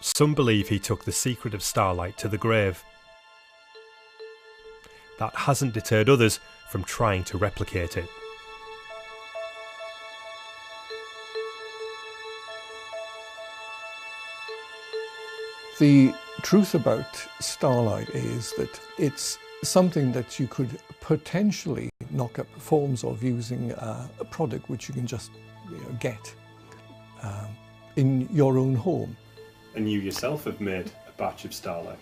Some believe he took the secret of Starlight to the grave. That hasn't deterred others from trying to replicate it. The truth about Starlight is that it's something that you could potentially knock up forms of using a product which you can just get in your own home. And you yourself have made a batch of Starlight?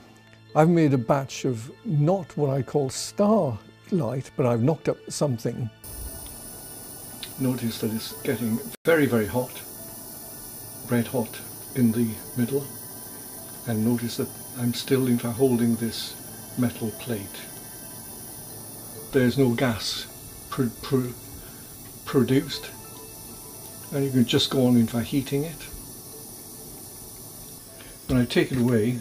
I've made a batch of not what I call Starlight, but I've knocked up something. Notice that it's getting very, very hot, red hot in the middle. And notice that I'm still, in fact, holding this metal plate. There's no gas produced, and you can just go on, in fact, heating it. When I take it away,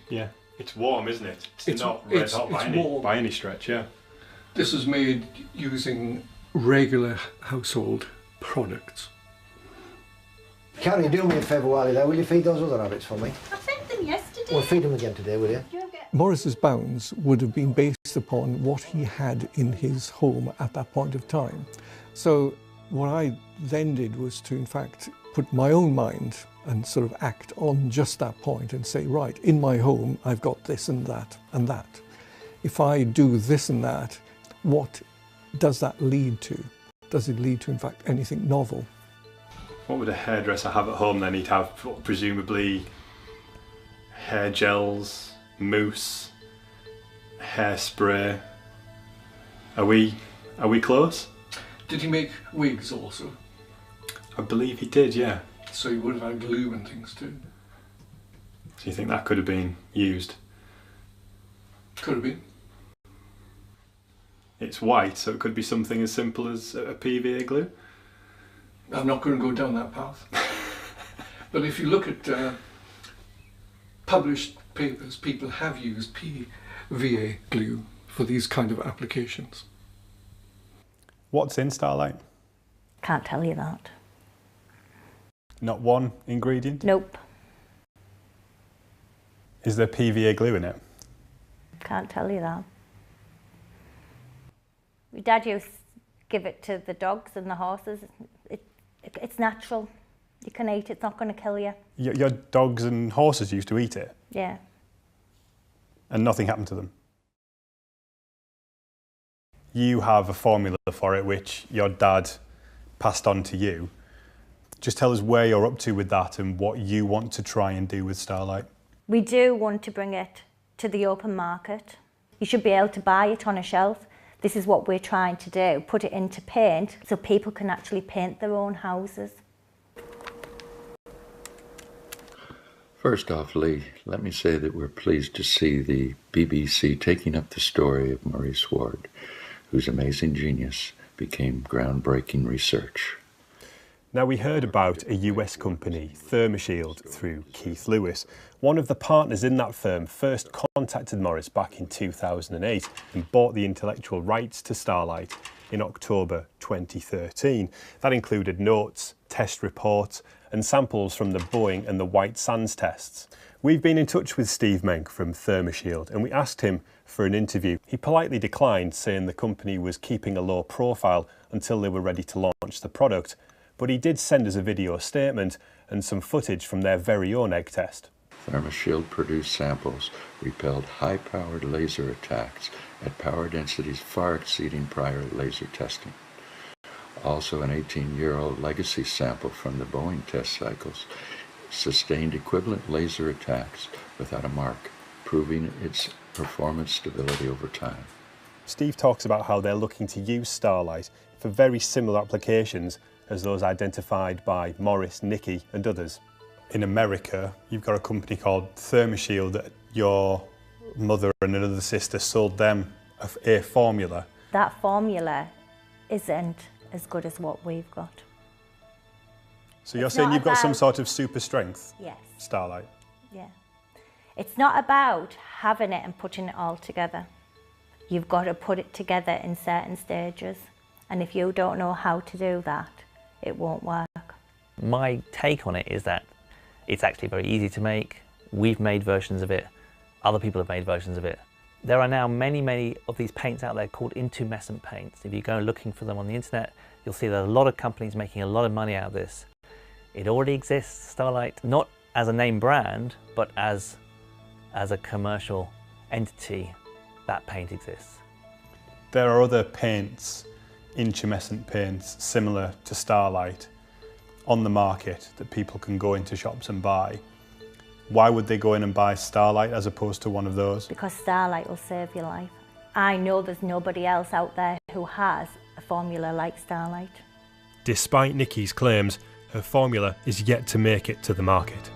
yeah, it's warm, isn't it? It's not red hot by any stretch, yeah. This is made using regular household products. Carrie, do me a favour while you're there. Will you feed those other rabbits for me? I fed them yesterday. Well, feed them again today, will you? Morris's bounds would have been based upon what he had in his home at that point of time. So what I then did was to, in fact, put my own mind and sort of act on just that point and say, right, in my home, I've got this and that and that. If I do this and that, what does that lead to? Does it lead to, in fact, anything novel? What would a hairdresser have at home then? He'd have presumably hair gels, mousse, hairspray. Are we close? Did he make wigs also? I believe he did, yeah. So he would have had glue and things too. So you think that could have been used? Could have been. It's white, so it could be something as simple as a PVA glue? I'm not going to go down that path. But if you look at published papers, people have used PVA glue for these kind of applications. What's in Starlight? Can't tell you that. Not one ingredient? Nope. Is there PVA glue in it? Can't tell you that. My dad used to give it to the dogs and the horses. It's natural. You can eat it, it's not going to kill you. Your dogs and horses used to eat it? Yeah. And nothing happened to them? You have a formula for it which your dad passed on to you. Just tell us where you're up to with that and what you want to try and do with Starlight. We do want to bring it to the open market. You should be able to buy it on a shelf. This is what we're trying to do, put it into paint so people can actually paint their own houses. First off, Lee, let me say that we're pleased to see the BBC taking up the story of Maurice Ward, whose amazing genius became groundbreaking research. Now, we heard about a US company, ThermoShield, through Keith Lewis. One of the partners in that firm first contacted Morris back in 2008 and bought the intellectual rights to Starlight in October 2013. That included notes, test reports and samples from the Boeing and the White Sands tests. We've been in touch with Steve Menk from ThermoShield and we asked him for an interview. He politely declined, saying the company was keeping a low profile until they were ready to launch the product. But he did send us a video statement and some footage from their very own egg test. ThermoShield produced samples repelled high-powered laser attacks at power densities far exceeding prior laser testing. Also, an 18-year-old legacy sample from the Boeing test cycles sustained equivalent laser attacks without a mark, proving its performance stability over time. Steve talks about how they're looking to use Starlight for very similar applications as those identified by Morris, Nicky and others. In America, you've got a company called ThermoShield that your mother and another sister sold them a formula. That formula isn't as good as what we've got. So you're saying you've got some sort of super strength? Yes. Starlight? Yeah. It's not about having it and putting it all together. You've got to put it together in certain stages. And if you don't know how to do that, it won't work. My take on it is that it's actually very easy to make. We've made versions of it. Other people have made versions of it. There are now many of these paints out there called intumescent paints. If you go looking for them on the internet, you'll see that a lot of companies making a lot of money out of this. It already exists, Starlight, not as a name brand, but as a commercial entity, that paint exists. There are other paints, intumescent paints, similar to Starlight, on the market that people can go into shops and buy. Why would they go in and buy Starlight as opposed to one of those? Because Starlight will save your life. I know there's nobody else out there who has a formula like Starlight. Despite Nikki's claims, her formula is yet to make it to the market.